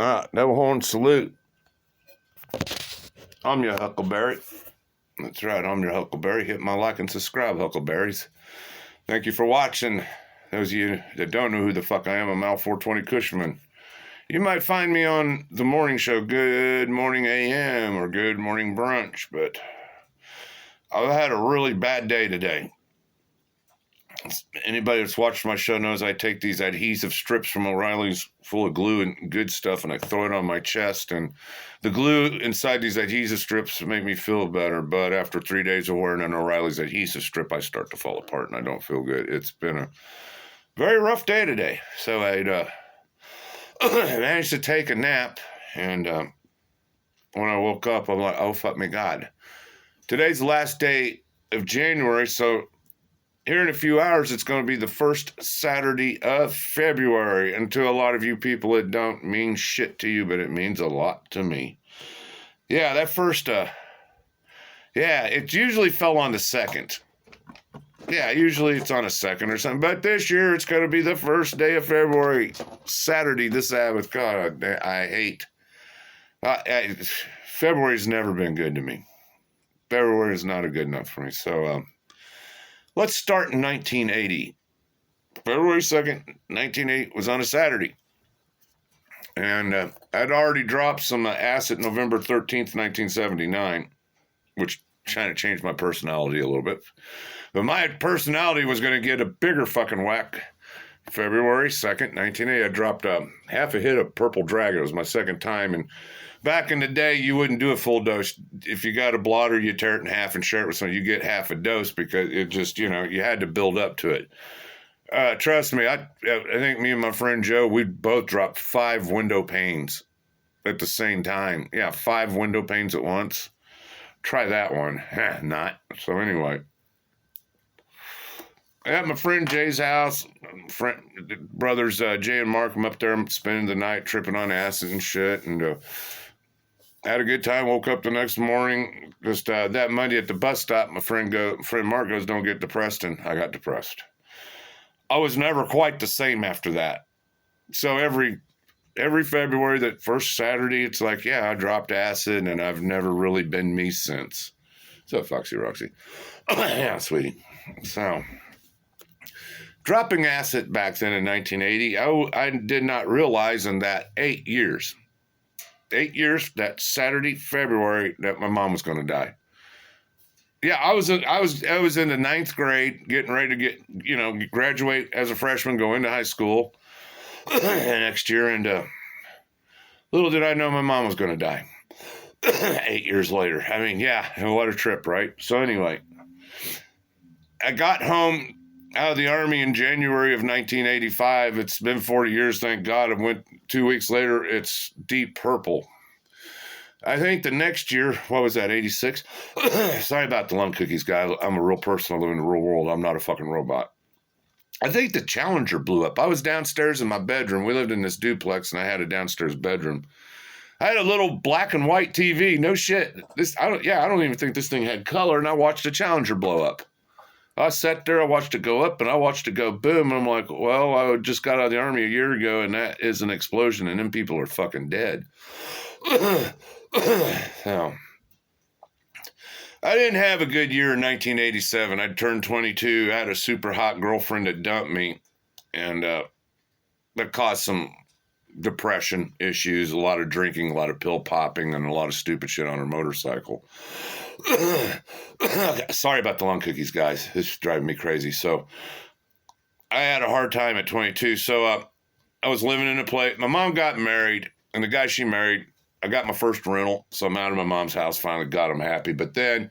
Devil horn salute. I'm your Huckleberry. That's right, I'm your Huckleberry. Hit my like and subscribe, Huckleberries. Thank you for watching. Those of you that don't know who the fuck I am, I'm Al 420 Kushman. You might find me on the morning show, Good Morning AM or Good Morning Brunch, but I've had a really bad day today. Anybody that's watched my show knows I take these adhesive strips from O'Reilly's full of glue and good stuff, and I throw it on my chest, and the glue inside these adhesive strips make me feel better, but after 3 days of wearing an O'Reilly's adhesive strip, I start to fall apart, and I don't feel good. It's been a very rough day today, so I managed to take a nap, and when I woke up, I'm like, oh, fuck me, God. Today's the last day of January, so here in a few hours, it's going to be the first Saturday of February. And to a lot of you people, it don't mean shit to you, but it means a lot to me. Yeah, that first, it usually fell on the 2nd. Yeah, usually it's on a 2nd or something. But this year, it's going to be the first day of February. Saturday, the Sabbath. God, I hate. February's never been good to me. February is not good enough for me. So, let's start in 1980. February 2nd, 1980 was on a Saturday. And I'd already dropped some acid November 13th, 1979, which kind of changed my personality a little bit. But my personality was going to get a bigger fucking whack. February 2nd, 1980, I dropped half a hit of Purple Dragon. It was my second time. And back in the day, you wouldn't do a full dose. If you got a blotter, you tear it in half and share it with someone. You get half a dose because it just, you had to build up to it. Trust me, I think me and my friend Joe, we both dropped 5 window panes at the same time. Yeah, 5 window panes at once. Try that one. Not. So anyway. At my friend Jay's house, brothers Jay and Mark, I'm up there spending the night tripping on acid and shit, and had a good time. Woke up the next morning. Just that Monday at the bus stop, my friend Mark goes, "Don't get depressed," and I got depressed. I was never quite the same after that. So every February, that first Saturday, it's like, yeah, I dropped acid, and I've never really been me since. What's up, Foxy Roxy? Yeah, sweetie. So, dropping acid back then in 1980, I did not realize in that 8 years, that Saturday, February, that my mom was going to die. Yeah, I was in the 9th grade, getting ready to graduate as a freshman, go into high school next year, and little did I know my mom was going to die 8 years later. I mean, yeah, what a trip, right? So anyway, I got home out of the Army in January of 1985. It's been 40 years, thank God. I went 2 weeks later, it's Deep Purple. I think the next year, what was that, 86? Sorry about the lung cookies, guy. I'm a real person. I live in the real world. I'm not a fucking robot. I think the Challenger blew up. I was downstairs in my bedroom. We lived in this duplex, and I had a downstairs bedroom. I had a little black and white TV. No shit. I don't even think this thing had color, and I watched the Challenger blow up. I sat there, I watched it go up, and I watched it go boom, and I'm like, well, I just got out of the Army a year ago, and that is an explosion, and them people are fucking dead. So, I didn't have a good year in 1987. I'd turned 22, I had a super hot girlfriend that dumped me, and that caused some depression issues, a lot of drinking, a lot of pill popping, and a lot of stupid shit on her motorcycle. Sorry about the lung cookies, guys. This is driving me crazy. So I had a hard time at 22. So I was living in a place. My mom got married, and the guy she married, I got my first rental. So I'm out of my mom's house. Finally got him happy. But then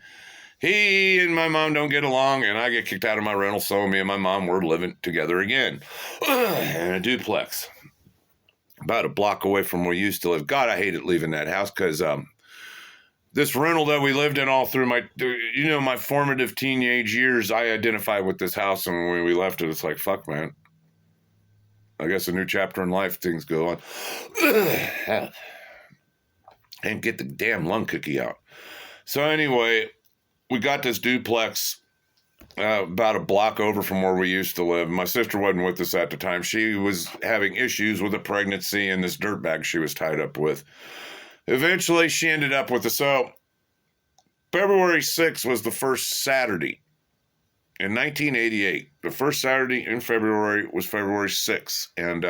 he and my mom don't get along, and I get kicked out of my rental. So me and my mom were living together again in a duplex about a block away from where we used to live. God, I hated leaving that house because this rental that we lived in all through my formative teenage years, I identified with this house, and when we left it, it's like, fuck, man. I guess a new chapter in life, things go on. And get the damn lung cookie out. So anyway, we got this duplex, about a block over from where we used to live. My sister wasn't with us at the time. She was having issues with a pregnancy and this dirtbag she was tied up with. Eventually, she ended up with us. So, February 6th was the first Saturday in 1988. The first Saturday in February was February 6th. And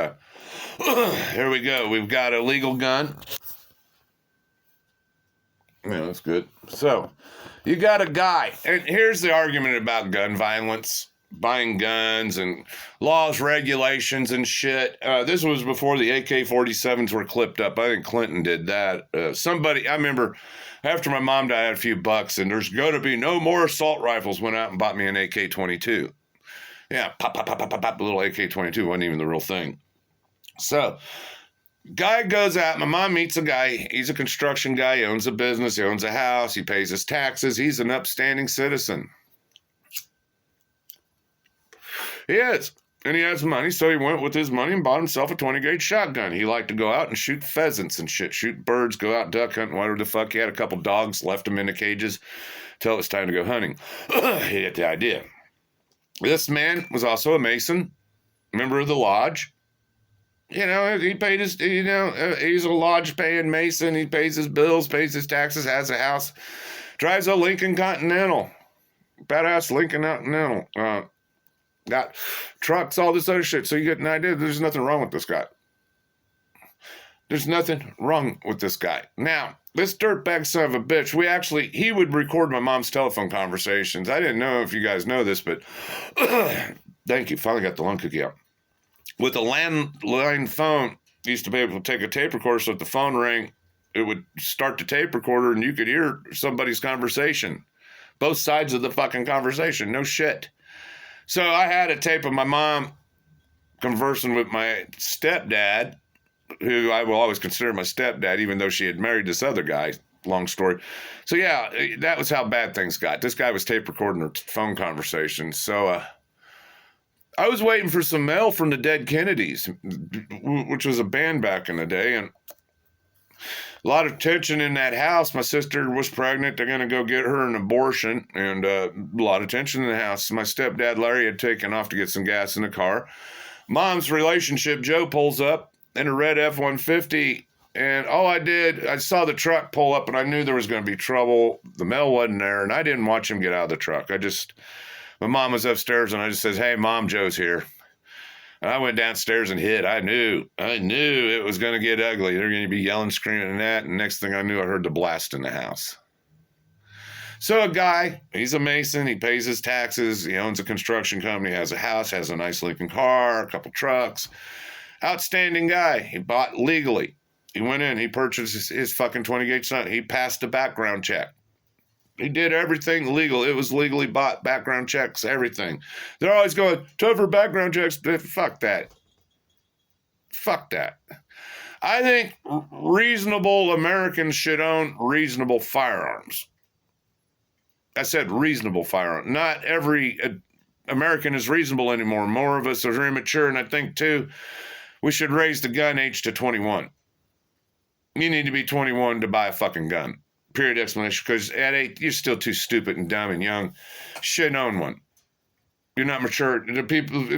here we go. We've got a legal gun. Yeah, that's good. So, you got a guy, and here's the argument about gun violence, buying guns and laws, regulations, and shit. This was before the AK-47s were clipped up. I think Clinton did that. I remember after my mom died, I had a few bucks, and there's going to be no more assault rifles. Went out and bought me an AK-22. Yeah, pop, pop, pop, pop, pop, pop. The little AK-22 wasn't even the real thing. So, guy goes out. My mom meets a guy. He's a construction guy. He owns a business. He owns a house. He pays his taxes. He's an upstanding citizen. He is. And he has money, so he went with his money and bought himself a 20-gauge shotgun. He liked to go out and shoot pheasants and shit, shoot birds, go out duck hunting, whatever the fuck. He had a couple dogs, left them in the cages till it was time to go hunting. He had the idea. This man was also a Mason, member of the lodge. You know, he paid his, he's a lodge-paying Mason. He pays his bills, pays his taxes, has a house, drives a Lincoln Continental. Badass Lincoln Continental. Got trucks, all this other shit. So you get an idea. There's nothing wrong with this guy. There's nothing wrong with this guy. Now, this dirtbag son of a bitch, he would record my mom's telephone conversations. I didn't know if you guys know this, but thank you. Finally got the lung cookie out. With a landline phone, you used to be able to take a tape recorder, so if the phone rang, it would start the tape recorder and you could hear somebody's conversation. Both sides of the fucking conversation. No shit. So I had a tape of my mom conversing with my stepdad, who I will always consider my stepdad, even though she had married this other guy. Long story. So yeah, that was how bad things got. This guy was tape recording her phone conversations. So, I was waiting for some mail from the Dead Kennedys, which was a band back in the day, and a lot of tension in that house. My sister was pregnant. They're going to go get her an abortion, and a lot of tension in the house. My stepdad, Larry, had taken off to get some gas in the car. Mom's relationship, Joe, pulls up in a red F-150, and I saw the truck pull up, and I knew there was going to be trouble. The mail wasn't there, and I didn't watch him get out of the truck. My mom was upstairs, and I just says, "Hey, Mom, Joe's here." And I went downstairs and hid. I knew it was going to get ugly. They're going to be yelling, screaming, and that. And next thing I knew, I heard the blast in the house. So a guy, he's a Mason. He pays his taxes. He owns a construction company, has a house, has a nice Lincoln car, a couple trucks. Outstanding guy. He bought legally. He went in. He purchased his fucking 20-gauge shotgun. He passed a background check. He did everything legal. It was legally bought, background checks, everything. They're always going, tougher background checks. Fuck that. Fuck that. I think reasonable Americans should own reasonable firearms. I said reasonable firearms. Not every American is reasonable anymore. More of us are immature, and I think, too, we should raise the gun age to 21. You need to be 21 to buy a fucking gun. Period, explanation, because at 8, you're still too stupid and dumb and young. Shouldn't own one. You're not mature. The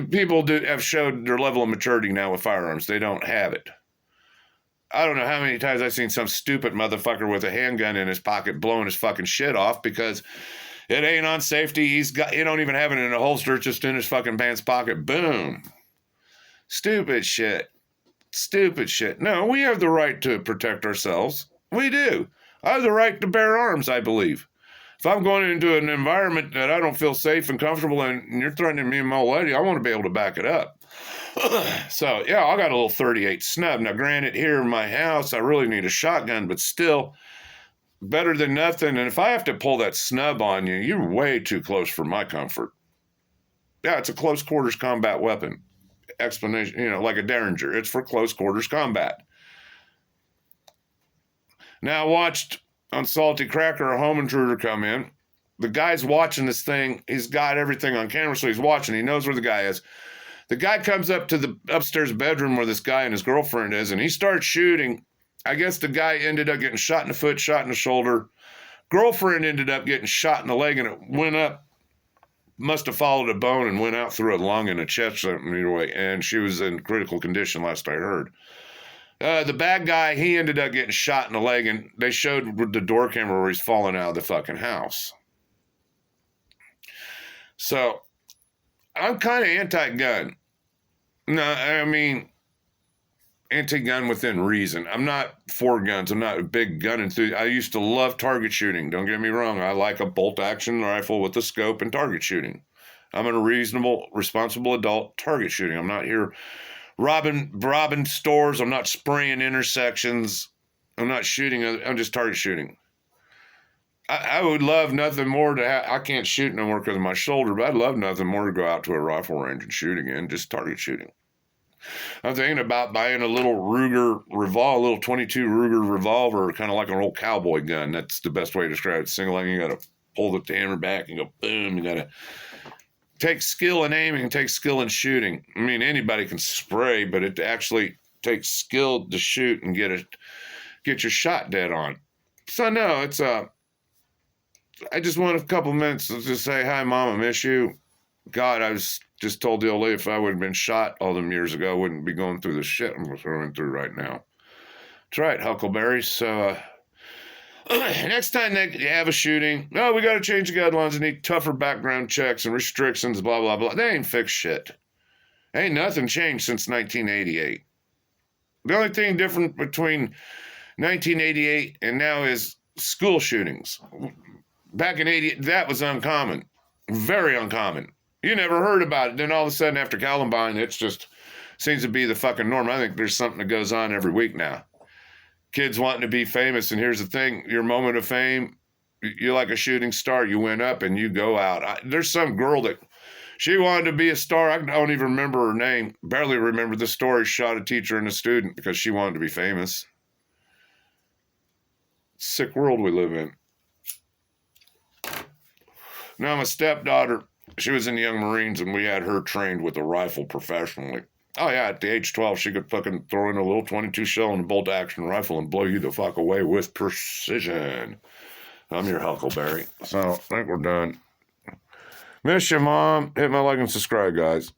people have showed their level of maturity now with firearms. They don't have it. I don't know how many times I've seen some stupid motherfucker with a handgun in his pocket blowing his fucking shit off because it ain't on safety. He don't even have it in a holster, it's just in his fucking pants pocket. Boom. Stupid shit. Stupid shit. No, we have the right to protect ourselves. We do. I have the right to bear arms, I believe. If I'm going into an environment that I don't feel safe and comfortable in, and you're threatening me and my old lady, I want to be able to back it up. So, yeah, I got a little 38 snub. Now, granted, here in my house, I really need a shotgun, but still, better than nothing. And if I have to pull that snub on you, you're way too close for my comfort. Yeah, it's a close quarters combat weapon. Explanation, like a Derringer. It's for close quarters combat. Now, I watched on Salty Cracker a home intruder come in. The guy's watching this thing. He's got everything on camera, so he's watching. He knows where the guy is. The guy comes up to the upstairs bedroom where this guy and his girlfriend is, and he starts shooting. I guess the guy ended up getting shot in the foot, shot in the shoulder. Girlfriend ended up getting shot in the leg, and it went up must have followed a bone and went out through a lung and a chest anyway, and she was in critical condition last I heard. The bad guy, he ended up getting shot in the leg, and they showed the door camera where he's falling out of the fucking house. So, I'm kind of anti-gun. No, I mean, anti-gun within reason. I'm not for guns. I'm not a big gun enthusiast. I used to love target shooting. Don't get me wrong. I like a bolt-action rifle with a scope and target shooting. I'm a reasonable, responsible adult target shooting. I'm not here robbing stores. I'm not spraying intersections. I'm not shooting. I'm just target shooting. I would love nothing more to I can't shoot no more because of my shoulder, but I'd love nothing more to go out to a rifle range and shoot again, just target shooting. I'm thinking about buying a little Ruger revolver, a little 22 Ruger revolver, kind of like an old cowboy gun. That's the best way to describe it. Single leg, you got to pull the hammer back and go boom. You got to take skill in aiming and take skill in shooting. I mean, anybody can spray, but it actually takes skill to shoot and get your shot dead on. So no, it's I just want a couple minutes to just say, hi, Mom, I miss you. God, I was just told the old lady if I would have been shot all them years ago, I wouldn't be going through the shit I'm going through right now. That's right, Huckleberry. So, next time they have a shooting, no, we got to change the guidelines and need tougher background checks and restrictions, blah, blah, blah. They ain't fixed shit. Ain't nothing changed since 1988. The only thing different between 1988 and now is school shootings. Back in 88, that was uncommon. Very uncommon. You never heard about it. Then all of a sudden after Columbine, it just seems to be the fucking norm. I think there's something that goes on every week now. Kids wanting to be famous. And here's the thing. Your moment of fame, you're like a shooting star. You went up and you go out. There's some girl that she wanted to be a star. I don't even remember her name. Barely remember the story. Shot a teacher and a student because she wanted to be famous. Sick world we live in. Now, my stepdaughter, she was in the Young Marines, and we had her trained with a rifle professionally. Oh, yeah, at the age 12, she could fucking throw in a little 22 shell and a bolt-action rifle and blow you the fuck away with precision. I'm your Huckleberry. So, I think we're done. Miss you, Mom. Hit my like and subscribe, guys.